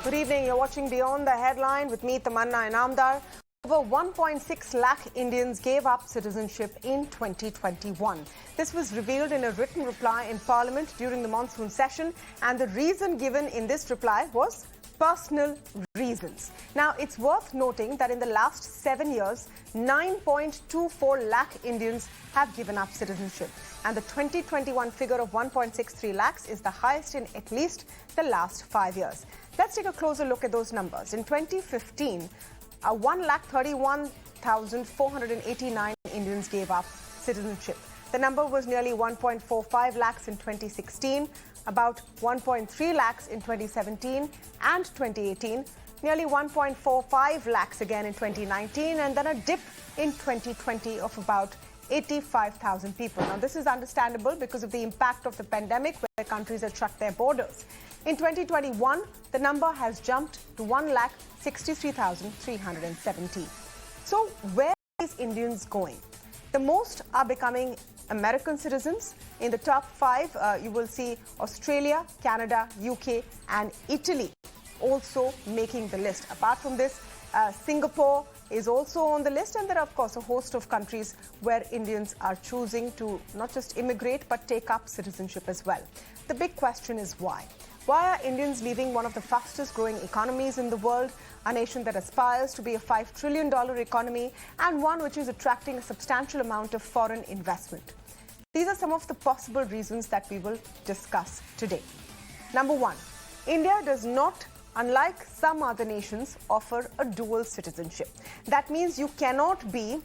Good evening. You're watching Beyond the Headline with me, Tamanna Inamdar. Over 1.6 lakh Indians gave up citizenship in 2021. This was revealed in a written reply in Parliament during the monsoon session, and the reason given in this reply was personal reasons. Now, it's worth noting that in the last 7 years, 9.24 lakh Indians have given up citizenship. And the 2021 figure of 1.63 lakhs is the highest in at least the last 5 years. Let's take a closer look at those numbers. In 2015, 1,31,489 Indians gave up citizenship. The number was nearly 1.45 lakhs in 2016, about 1.3 lakhs in 2017 and 2018, nearly 1.45 lakhs again in 2019, and then a dip in 2020 of about 85,000 people. Now, this is understandable because of the impact of the pandemic, where countries have shut their borders. In 2021, the number has jumped to 1,63,370. So, where are these Indians going? The most are becoming American citizens. In the top 5, you will see Australia, Canada, UK, and Italy also making the list. Apart from this, Singapore is also on the list, and there are, of course, a host of countries where Indians are choosing to not just immigrate but take up citizenship as well. The big question is why? Why are Indians leaving one of the fastest growing economies in the world, a nation that aspires to be a $5 trillion economy and one which is attracting a substantial amount of foreign investment? These are some of the possible reasons that we will discuss today. Number one, India does not, unlike some other nations, offer a dual citizenship. That means you cannot be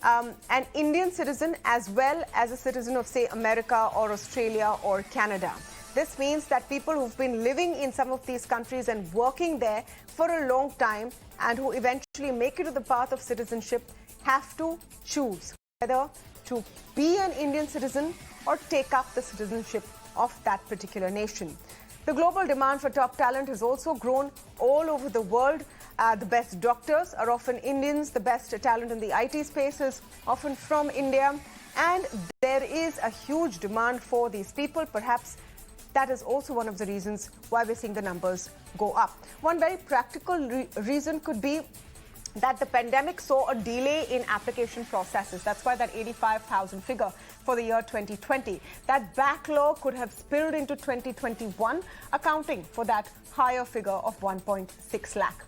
an Indian citizen as well as a citizen of, say, America or Australia or Canada. This means that people who've been living in some of these countries and working there for a long time and who eventually make it to the path of citizenship have to choose whether to be an Indian citizen or take up the citizenship of that particular nation. The global demand for top talent has also grown all over the world. The best doctors are often Indians. The best talent in the IT space is often from India. And there is a huge demand for these people. Perhaps that is also one of the reasons why we're seeing the numbers go up. One very practical reason could be that the pandemic saw a delay in application processes. That's why that 85,000 figure for the year 2020. That backlog could have spilled into 2021, accounting for that higher figure of 1.6 lakh.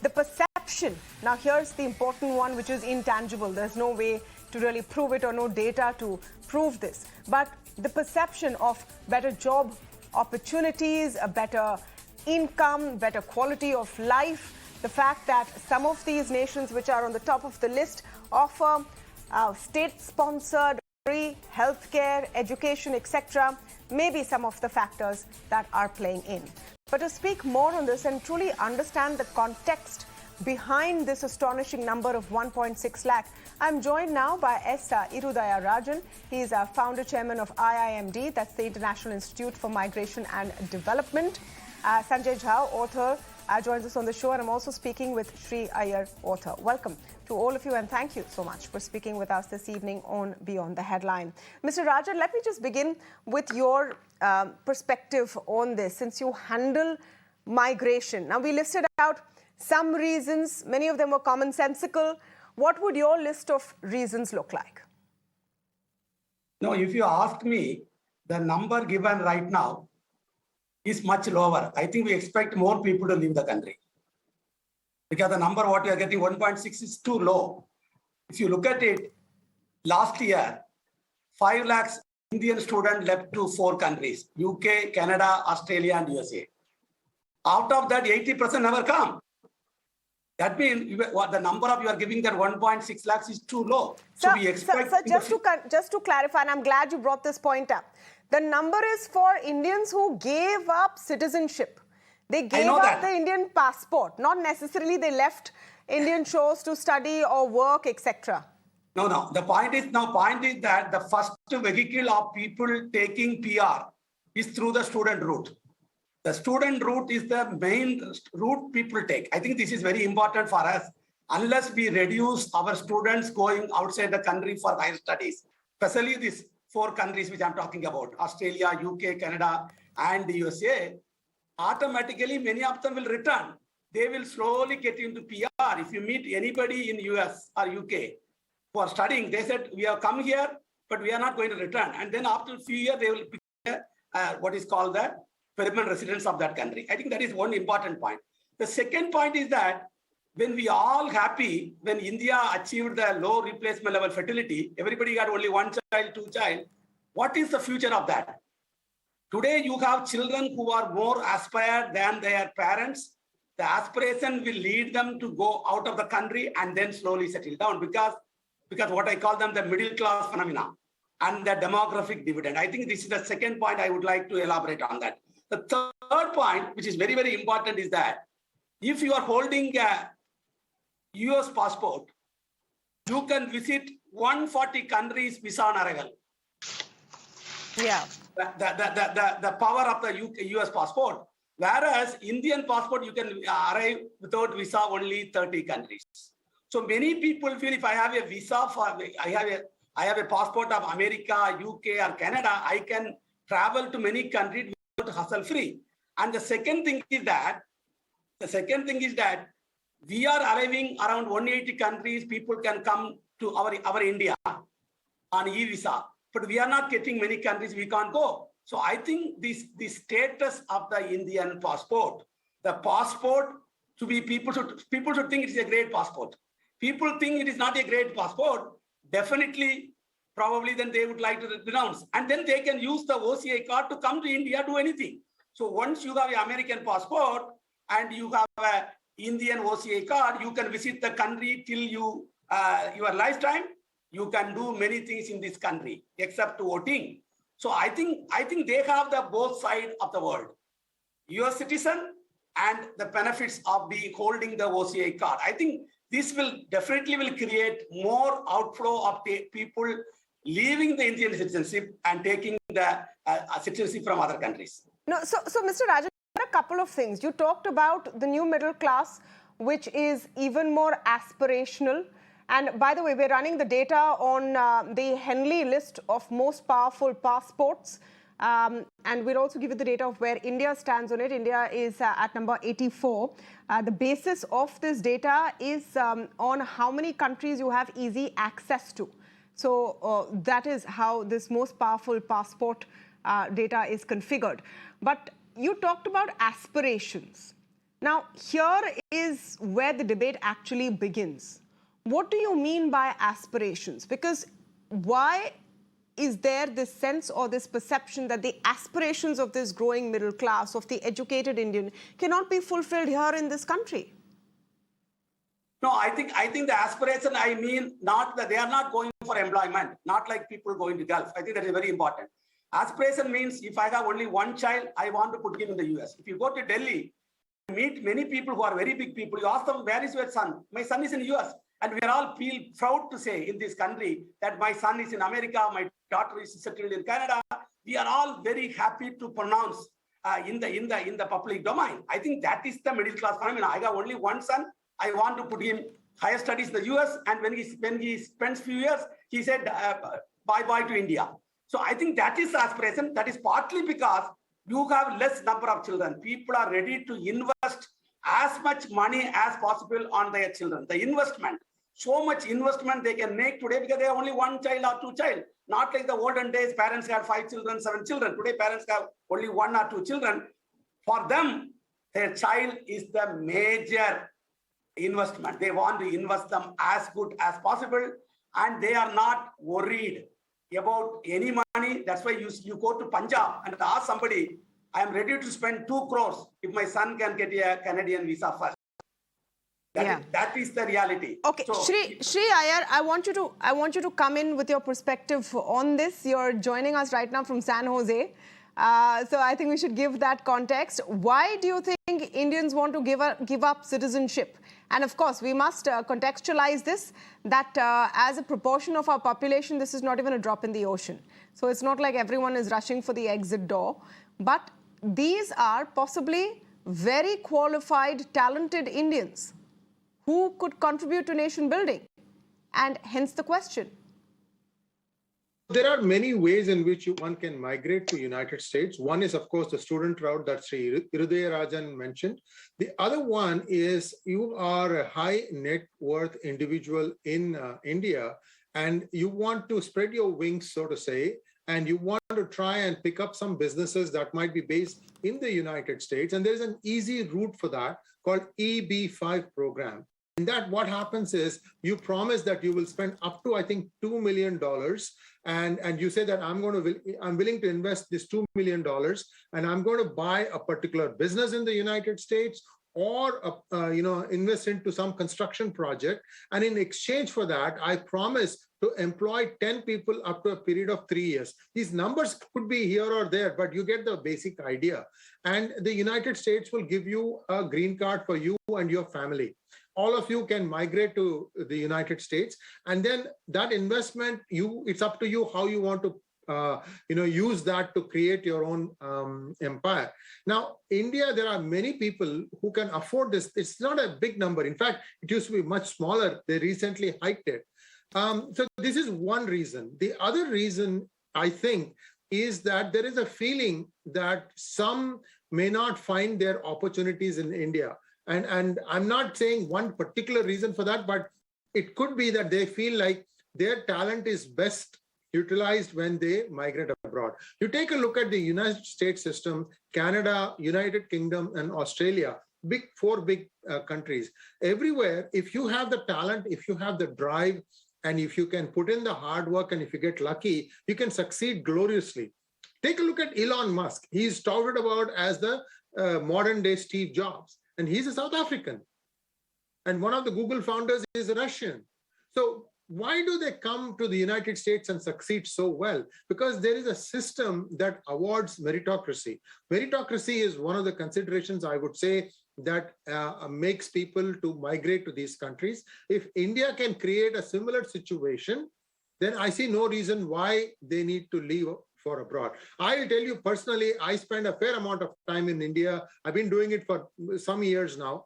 The perception, now here's the important one, which is intangible. There's no way to really prove it or no data to prove this. But the perception of better job opportunities, a better income, better quality of life, the fact that some of these nations which are on the top of the list offer state-sponsored free healthcare, education, etc., may be some of the factors that are playing in. But to speak more on this and truly understand the context behind this astonishing number of 1.6 lakh, I'm joined now by S Rajan. He is founder chairman of IIMD, that's the International Institute for Migration and Development. Sanjay Jha, author, joins us on the show, and I'm also speaking with Sri Iyer, author. Welcome to all of you, and thank you so much for speaking with us this evening on Beyond the Headline. Mr. Rajan, let me just begin with your perspective on this, since you handle migration. Now, we listed out some reasons, many of them were commonsensical. What would your list of reasons look like? No, if you ask me, the number given right now is much lower. I think we expect more people to leave the country. Because the number what you are getting, 1.6, is too low. If you look at it, last year, 5 lakhs Indian students left to 4 countries, UK, Canada, Australia, and USA. Out of that, 80% never come. That means the number of you are giving that 1.6 lakhs is too low. So we expect... Sir, just to clarify, and I'm glad you brought this point up. The number is for Indians who gave up citizenship. They gave up the Indian passport. Not necessarily they left Indian shores to study or work, etc. No. The point is that the first vehicle of people taking PR is through the student route. The student route is the main route people take. I think this is very important for us. Unless we reduce our students going outside the country for higher studies, especially these 4 countries which I'm talking about, Australia, UK, Canada, and the USA, automatically many of them will return. They will slowly get into PR. If you meet anybody in US or UK who are studying, they said, we have come here, but we are not going to return. And then after a few years, they will become what is called the permanent residents of that country. I think that is one important point. The second point is that when we all happy, when India achieved the low replacement level fertility, everybody got only one child, two child. What is the future of that? Today, you have children who are more aspired than their parents. The aspiration will lead them to go out of the country and then slowly settle down because what I call them the middle class phenomena and the demographic dividend. I think this is the second point I would like to elaborate on that. The third point, which is very, very important, is that if you are holding a US passport, you can visit 140 countries visa on arrival. Yeah. The power of the US passport. Whereas Indian passport, you can arrive without visa only 30 countries. So many people feel if I have a visa for, I have a passport of America, UK or Canada, I can travel to many countries without hassle free. And the second thing is that we are arriving around 180 countries. People can come to our India on e-visa, but we are not getting many countries we can't go. So I think the status of the Indian passport, the passport to be people should think it is a great passport. People think it is not a great passport. Definitely, probably then they would like to renounce, and then they can use the OCA card to come to India, do anything. So once you have an American passport and you have an Indian OCA card, you can visit the country till your lifetime. You can do many things in this country except voting. So I think they have the both sides of the world, US citizen and the benefits of holding the OCA card. I think this will definitely create more outflow of people leaving the Indian citizenship and taking the citizenship from other countries. No, so Mr. Rajan, there are a couple of things. You talked about the new middle class, which is even more aspirational. And by the way, we're running the data on the Henley list of most powerful passports. And we'll also give you the data of where India stands on it. India is at number 84. The basis of this data is on how many countries you have easy access to. So that is how this most powerful passport data is configured. But you talked about aspirations. Now, here is where the debate actually begins. What do you mean by aspirations? Because why is there this sense or this perception that the aspirations of this growing middle class, of the educated Indian, cannot be fulfilled here in this country? No, I think the aspiration, I mean, not that they are not going for employment, not like people going to Gulf. I think that is very important. Aspiration means if I have only one child, I want to put him in the US. If you go to Delhi, you meet many people who are very big people. You ask them, where is your son? My son is in the US. And we are all feel proud to say in this country that my son is in America, my daughter is settled in Canada. We are all very happy to pronounce in the public domain. I think that is the middle class phenomenon. I got only one son. I want to put him higher studies in the US. And when he spends few years, he said bye-bye to India. So I think that is the aspiration. That is partly because you have less number of children. People are ready to invest as much money as possible on their children. The investment. So much investment they can make today because they have only one child or two child. Not like the olden days, parents had 5 children, 7 children. Today, parents have only 1 or 2 children. For them, their child is the major investment. They want to invest them as good as possible. And they are not worried about any money. That's why you go to Punjab and ask somebody, I am ready to spend 2 crores if my son can get a Canadian visa first. That is the reality. Okay, so, Shri Iyer, I want you to come in with your perspective on this. You're joining us right now from San Jose. So I think we should give that context. Why do you think Indians want to give up citizenship? And of course, we must contextualize this, that as a proportion of our population, this is not even a drop in the ocean. So it's not like everyone is rushing for the exit door. But these are possibly very qualified, talented Indians who could contribute to nation building, and hence the question. there are many ways in which one can migrate to United States. One is, of course, the student route that Sri Rajan mentioned. The other one is you are a high net worth individual in India, and you want to spread your wings, so to say, and you want to try and pick up some businesses that might be based in the United States. And there's an easy route for that called EB5 program. In that, what happens is you promise that you will spend up to, I think, $2 million. And you say that I'm willing to invest this $2 million and I'm going to buy a particular business in the United States or invest into some construction project. And in exchange for that, I promise to employ 10 people up to a period of 3 years. These numbers could be here or there, but you get the basic idea. And the United States will give you a green card for you and your family. All of you can migrate to the United States. And then that investment, it's up to you how you want to use that to create your own empire. Now, India, there are many people who can afford this. It's not a big number. In fact, it used to be much smaller. They recently hiked it. So this is one reason. The other reason, I think, is that there is a feeling that some may not find their opportunities in India. And I'm not saying one particular reason for that, but it could be that they feel like their talent is best utilized when they migrate abroad. You take a look at the United States system, Canada, United Kingdom, and Australia, four big countries. Everywhere, if you have the talent, if you have the drive, and if you can put in the hard work, and if you get lucky, you can succeed gloriously. Take a look at Elon Musk. He's touted about as the modern day Steve Jobs, and he's a South African. And one of the Google founders is a Russian. So why do they come to the United States and succeed so well? Because there is a system that awards meritocracy. Meritocracy is one of the considerations, I would say, that makes people to migrate to these countries. If India can create a similar situation, then I see no reason why they need to leave for abroad. I'll tell you personally, I spend a fair amount of time in India. I've been doing it for some years now.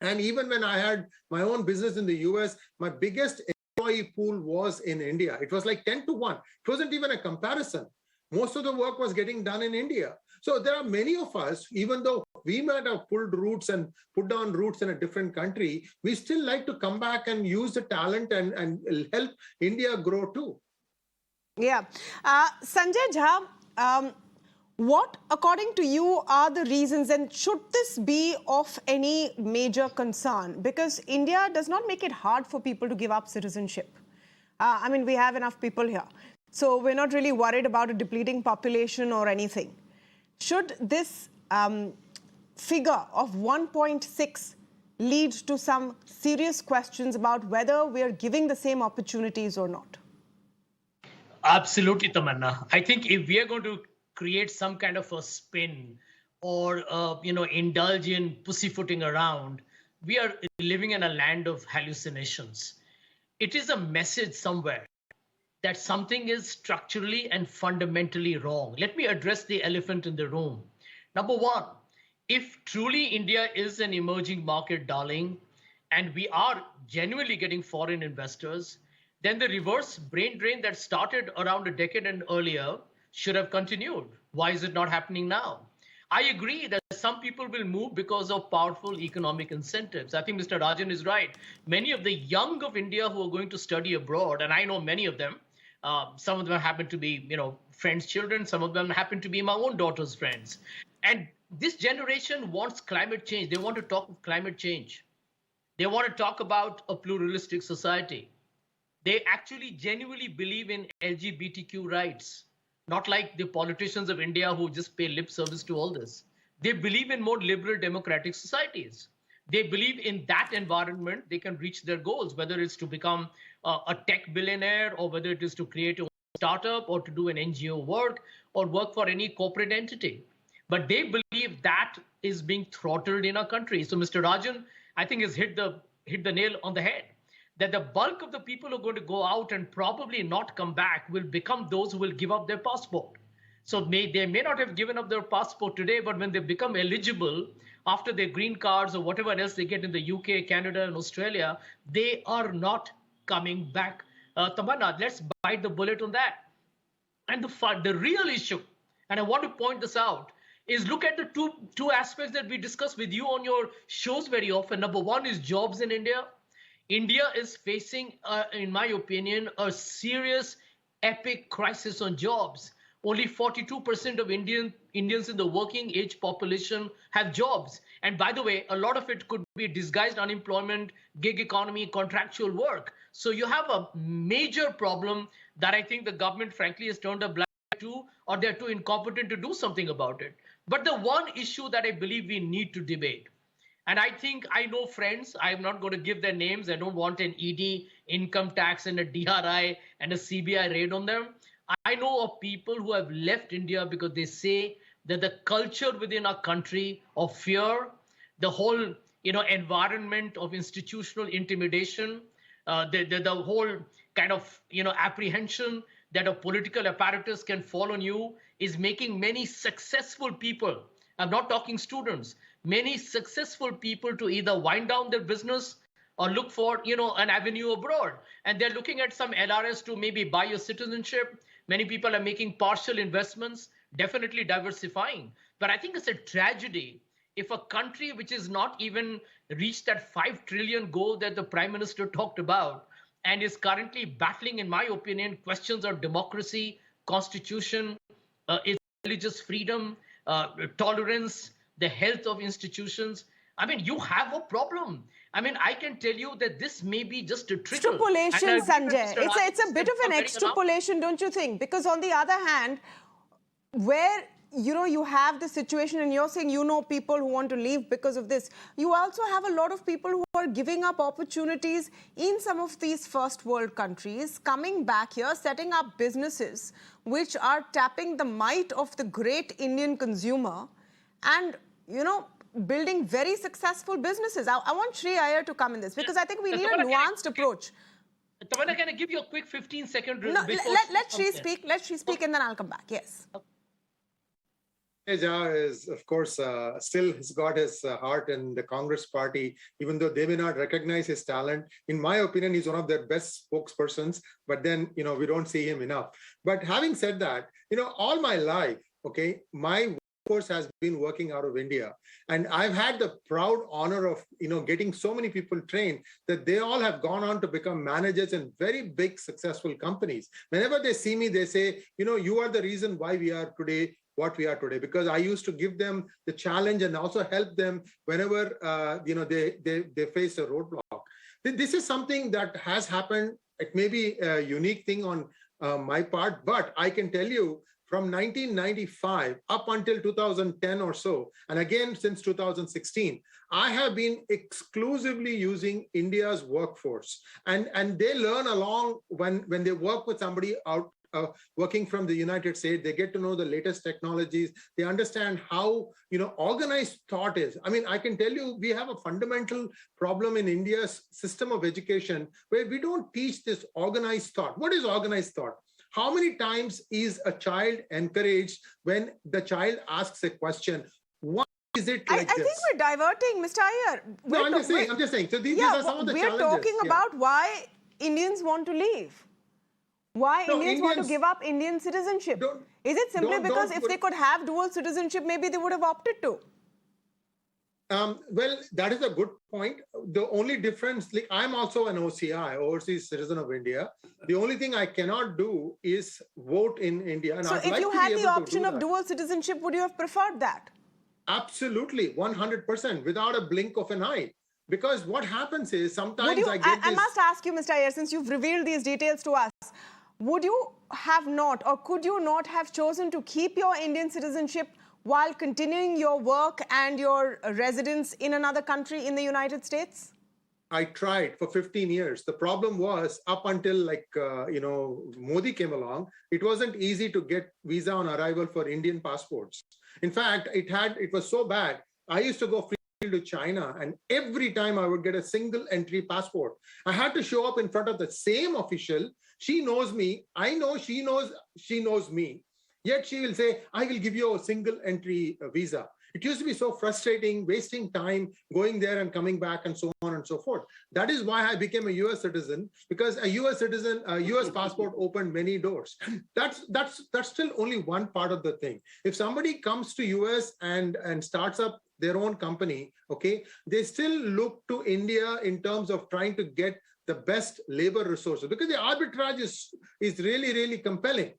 And even when I had my own business in the US, my biggest employee pool was in India. It was like 10-1. It wasn't even a comparison. Most of the work was getting done in India. So there are many of us, even though we might have pulled roots and put down roots in a different country, we still like to come back and use the talent and help India grow too. Yeah. Sanjay Jha, what, according to you, are the reasons, and should this be of any major concern? Because India does not make it hard for people to give up citizenship. I mean, we have enough people here. So we're not really worried about a depleting population or anything. Should this figure of 1.6 lead to some serious questions about whether we're giving the same opportunities or not? Absolutely, Tamanna. I think if we are going to create some kind of a spin or indulge in pussyfooting around, we are living in a land of hallucinations. It is a message somewhere that something is structurally and fundamentally wrong. Let me address the elephant in the room. Number one, if truly India is an emerging market darling and we are genuinely getting foreign investors, then the reverse brain drain that started around a decade and earlier should have continued. Why is it not happening now? I agree that some people will move because of powerful economic incentives. I think Mr. Rajan is right. Many of the young of India who are going to study abroad, and I know many of them, some of them happen to be, friends' children. Some of them happen to be my own daughter's friends. And this generation wants climate change. They want to talk of climate change. They want to talk about a pluralistic society. They actually genuinely believe in LGBTQ rights, not like the politicians of India who just pay lip service to all this. They believe in more liberal democratic societies. They believe in that environment, they can reach their goals, whether it's to become a tech billionaire or whether it is to create a startup or to do an NGO work or work for any corporate entity. But they believe that is being throttled in our country. So Mr. Rajan, I think, has hit the nail on the head, that the bulk of the people who are going to go out and probably not come back will become those who will give up their passport. So they may not have given up their passport today, but when they become eligible after their green cards or whatever else they get in the UK, Canada, and Australia, they are not coming back. Tamanna, let's bite the bullet on that. And the real issue, and I want to point this out, is look at the two aspects that we discuss with you on your shows very often. Number one is jobs in India. India is facing, in my opinion, a serious, epic crisis on jobs. Only 42% of Indians in the working age population have jobs. And by the way, a lot of it could be disguised unemployment, gig economy, contractual work. So you have a major problem that I think the government, frankly, has turned a blind eye to, or they're too incompetent to do something about it. But the one issue that I believe we need to debate, and I think I know friends, I'm not going to give their names. I don't want an ED, income tax, and a DRI and a CBI raid on them. I know of people who have left India because they say that the culture within our country of fear, the whole environment of institutional intimidation, the whole kind of apprehension that a political apparatus can fall on you is making many successful people, I'm not talking students, many successful people to either wind down their business or look for an avenue abroad. And they're looking at some LRS to maybe buy your citizenship. Many people are making partial investments, definitely diversifying. But I think it's a tragedy if a country which is not even reached that 5 trillion goal that the Prime Minister talked about and is currently battling, in my opinion, questions of democracy, constitution, its religious freedom, tolerance, the health of institutions. I mean, you have a problem. I mean, I can tell you that this may be just a trickle. Extrapolation, Sanjay. It's a bit of an extrapolation, don't you think? Because on the other hand, where you have the situation and you're saying people who want to leave because of this, you also have a lot of people who are giving up opportunities in some of these first world countries, coming back here, setting up businesses which are tapping the might of the great Indian consumer and, building very successful businesses. I want Sri Iyer to come in this because I think we need a nuanced approach. Tamanna, can I give you a quick 15-second? No, let Sri speak. Let Sri speak and then I'll come back. Yes. Sanjay Jha is, of course, still has got his heart in the Congress party, even though they may not recognize his talent. In my opinion, he's one of their best spokespersons, but then, we don't see him enough. But having said that, all my life, okay, my workforce has been working out of India. And I've had the proud honor of, getting so many people trained that they all have gone on to become managers in very big, successful companies. Whenever they see me, they say, you are the reason why we are today what we are today, because I used to give them the challenge and also help them whenever they face a roadblock. This is something that has happened. It may be a unique thing on my part, but I can tell you from 1995 up until 2010 or so, and again since 2016, I have been exclusively using India's workforce, and they learn along when they work with somebody out working from the United States. They get to know the latest technologies. They understand how organized thought is. I mean, I can tell you we have a fundamental problem in India's system of education where we don't teach this organized thought. What is organized thought? How many times is a child encouraged when the child asks a question? Why is it like this? I think we're diverting, Mr. Iyer. No, I'm just saying. So these are some of the challenges. We're talking about why Indians want to leave. Why Indians want to give up Indian citizenship? Is it simply because if they could have dual citizenship, maybe they would have opted to? Well, that is a good point. The only difference, like I'm also an OCI, overseas citizen of India. The only thing I cannot do is vote in India. And so if you had the option of dual citizenship, would you have preferred that? Absolutely, 100%, without a blink of an eye. Because what happens is sometimes I must ask you, Mr. Iyer, since you've revealed these details to us, would you have not or could you not have chosen to keep your Indian citizenship while continuing your work and your residence in another country in the United States? I tried for 15 years. The problem was up until Modi came along, it wasn't easy to get visa on arrival for Indian passports. In fact, it was so bad. I used to go free to China, and every time I would get a single entry passport, I had to show up in front of the same official. She knows me. I know she knows me. Yet she will say, I will give you a single entry visa. It used to be so frustrating, wasting time, going there and coming back and so on and so forth. That is why I became a US citizen, because a US passport opened many doors. That's still only one part of the thing. If somebody comes to US and starts up their own company, okay, they still look to India in terms of trying to get the best labor resources, because the arbitrage is really, really compelling.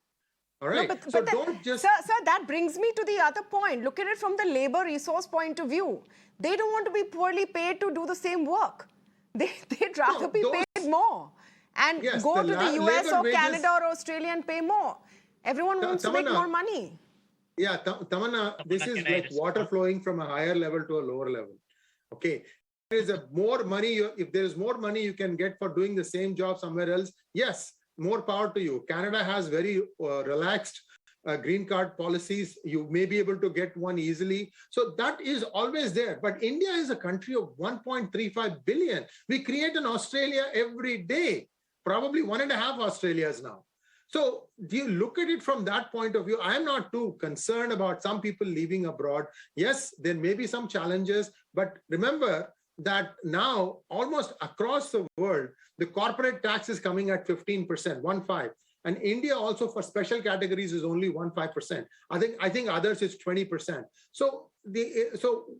All right. No, but don't just... Sir, that brings me to the other point. Look at it from the labor resource point of view. They don't want to be poorly paid to do the same work. They'd rather be paid more and go to the US or Canada or Australia and pay more. Everyone wants to make more money. Yeah, Tamanna, this is like water flowing from a higher level to a lower level. Okay. There is more money. If there is more money you can get for doing the same job somewhere else, yes, more power to you. Canada has very relaxed green card policies. You may be able to get one easily. So that is always there. But India is a country of 1.35 billion. We create an Australia every day, probably 1.5 Australias now. So do you look at it from that point of view? I'm not too concerned about some people leaving abroad. Yes, there may be some challenges, but remember that now almost across the world, the corporate tax is coming at 15%, 1.5. And India also for special categories is only 1.5%. I think others is 20%. So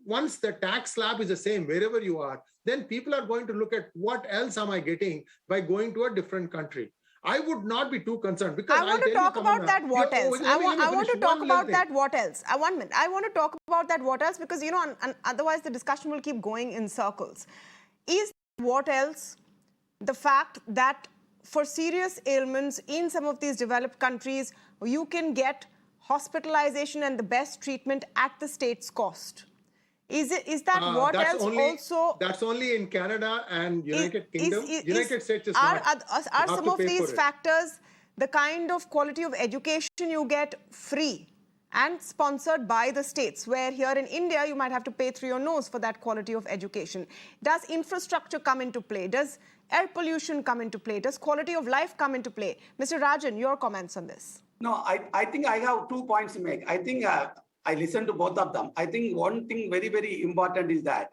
once the tax slab is the same wherever you are, then people are going to look at what else am I getting by going to a different country. I would not be too concerned, because I want to talk about that what else. I want to talk about that what else. I want to talk about that what else, because, you know, and otherwise the discussion will keep going in circles. Is what else the fact that for serious ailments in some of these developed countries, you can get hospitalization and the best treatment at the state's cost? Is that what else also? That's only in Canada and United Kingdom. United States is not. Are some of these factors the kind of quality of education you get free and sponsored by the states, where here in India you might have to pay through your nose for that quality of education? Does infrastructure come into play? Does air pollution come into play? Does quality of life come into play? Mr. Rajan, your comments on this. No, I think I have 2 points to make. I think I listened to both of them. I think one thing very, very important is that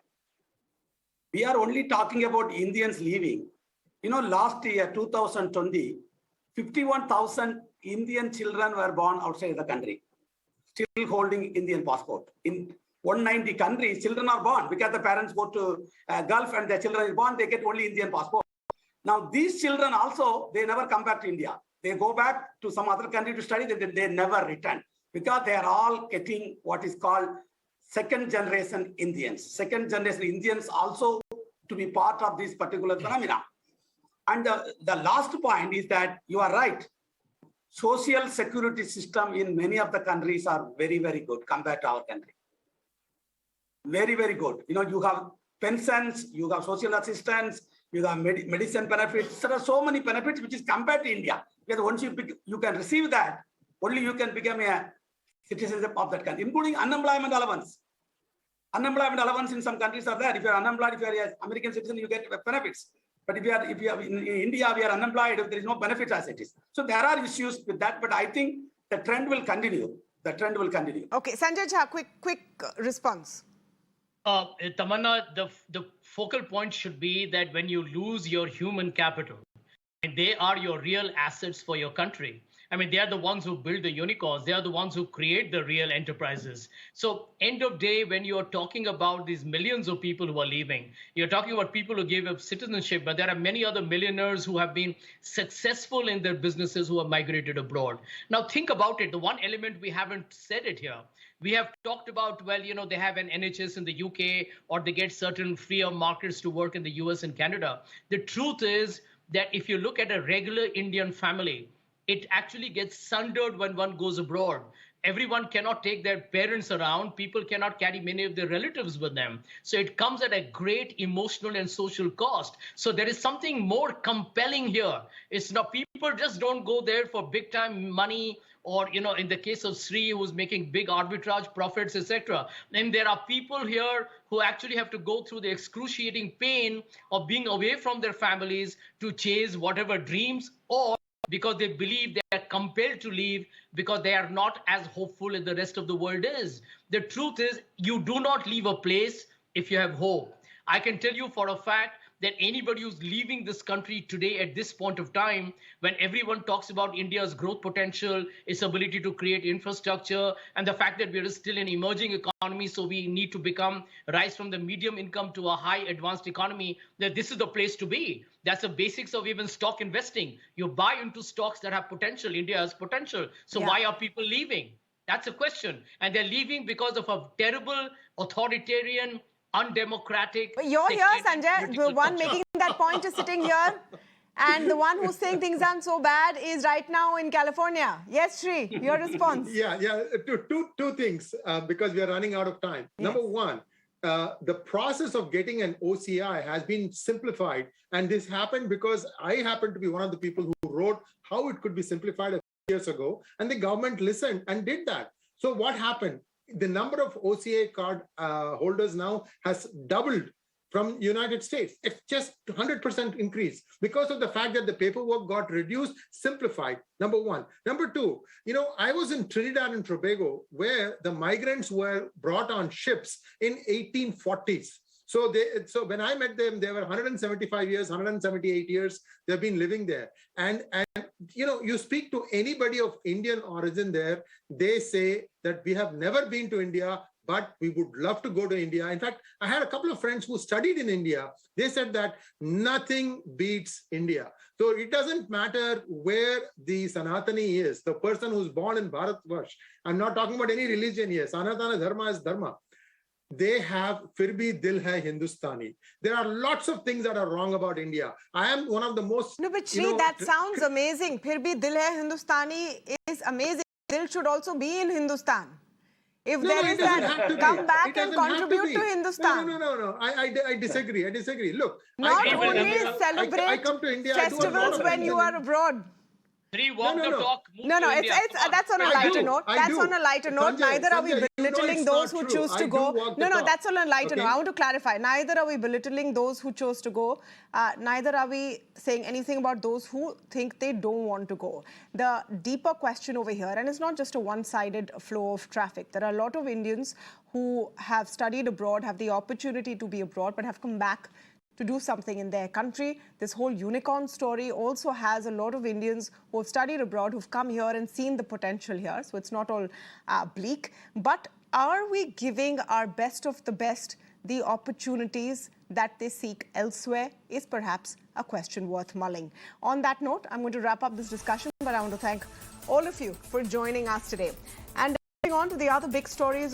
we are only talking about Indians leaving. You know, last year, 2020, 51,000 Indian children were born outside the country, still holding Indian passport. In 190 countries, children are born because the parents go to Gulf and their children is born, they get only Indian passport. Now, these children also, they never come back to India. They go back to some other country to study, they never return, because they are all getting what is called second generation Indians. Second generation Indians also to be part of this particular phenomena. And the last point is that you are right. Social security system in many of the countries are very, very good compared to our country. Very, very good. You know, you have pensions, you have social assistance, you have medicine benefits. There are so many benefits which is compared to India. Because once you can receive that, only you can become a citizenship of that country, including unemployment allowance. Unemployment allowance in some countries are there. If you are unemployed, if you are an American citizen, you get benefits. But if you are in India, we are unemployed, there is no benefits as it is. So there are issues with that, but I think the trend will continue. The trend will continue. Okay, Sanjay Jha, quick response. Tamanna, the focal point should be that when you lose your human capital, and they are your real assets for your country. I mean, they are the ones who build the unicorns. They are the ones who create the real enterprises. So end of day, when you're talking about these millions of people who are leaving, you're talking about people who gave up citizenship, but there are many other millionaires who have been successful in their businesses who have migrated abroad. Now think about it. The one element we haven't said it here. We have talked about, well, you know, they have an NHS in the UK, or they get certain freer markets to work in the US and Canada. The truth is that if you look at a regular Indian family, it actually gets sundered when one goes abroad. Everyone cannot take their parents around. People cannot carry many of their relatives with them. So it comes at a great emotional and social cost. So there is something more compelling here. It's not, people just don't go there for big time money, or, you know, in the case of Sri, who's making big arbitrage profits, etc. And there are people here who actually have to go through the excruciating pain of being away from their families to chase whatever dreams, or because they believe they are compelled to leave because they are not as hopeful as the rest of the world is. The truth is, you do not leave a place if you have hope. I can tell you for a fact that anybody who's leaving this country today at this point of time, when everyone talks about India's growth potential, its ability to create infrastructure, and the fact that we are still an emerging economy, so we need to rise from the medium income to a high advanced economy, that this is the place to be. That's the basics of even stock investing. You buy into stocks that have potential. India has potential. So why are people leaving? That's a question. And they're leaving because of a terrible, authoritarian, undemocratic. But you're here, Sanjay. The one making that point is sitting here. And the one who's saying things aren't so bad is right now in California. Yes, Shri, your response. Yeah. Two things, because we are running out of time. Yes. Number one, the process of getting an OCI has been simplified. And this happened because I happened to be one of the people who wrote how it could be simplified a few years ago. And the government listened and did that. So what happened? The number of OCA card holders now has doubled from United States. It's just 100% increase because of the fact that the paperwork got reduced, simplified, number one. Number two, I was in Trinidad and Tobago where the migrants were brought on ships in 1840s. So when I met them, they were 175 years, 178 years, they've been living there. And you speak to anybody of Indian origin there, they say that we have never been to India, but we would love to go to India. In fact, I had a couple of friends who studied in India. They said that nothing beats India. So it doesn't matter where the Sanatani is, the person who's born in Bharatvarsh. I'm not talking about any religion here. Sanatana Dharma is Dharma. They have Fir Bhi Dil Hai Hindustani. There are lots of things that are wrong about India. I am one of the most... No, but Shri, that sounds amazing. Fir Bhi Dil Hai Hindustani is amazing. Dil should also be in Hindustan. If there is that, come back and contribute to Hindustan. No. I disagree. Look, not only celebrate festivals when you are abroad. Walk the talk. No, that's on a lighter note. That's on a lighter note. Neither are we belittling those who choose to go. No, that's on a lighter note. I want to clarify. Neither are we belittling those who chose to go. Neither are we saying anything about those who think they don't want to go. The deeper question over here, and it's not just a one-sided flow of traffic. There are a lot of Indians who have studied abroad, have the opportunity to be abroad, but have come back to do something in their country. This whole unicorn story also has a lot of Indians who have studied abroad, who've come here and seen the potential here. So it's not all bleak. But are we giving our best of the best the opportunities that they seek elsewhere is perhaps a question worth mulling. On that note, I'm going to wrap up this discussion, but I want to thank all of you for joining us today. And moving on to the other big stories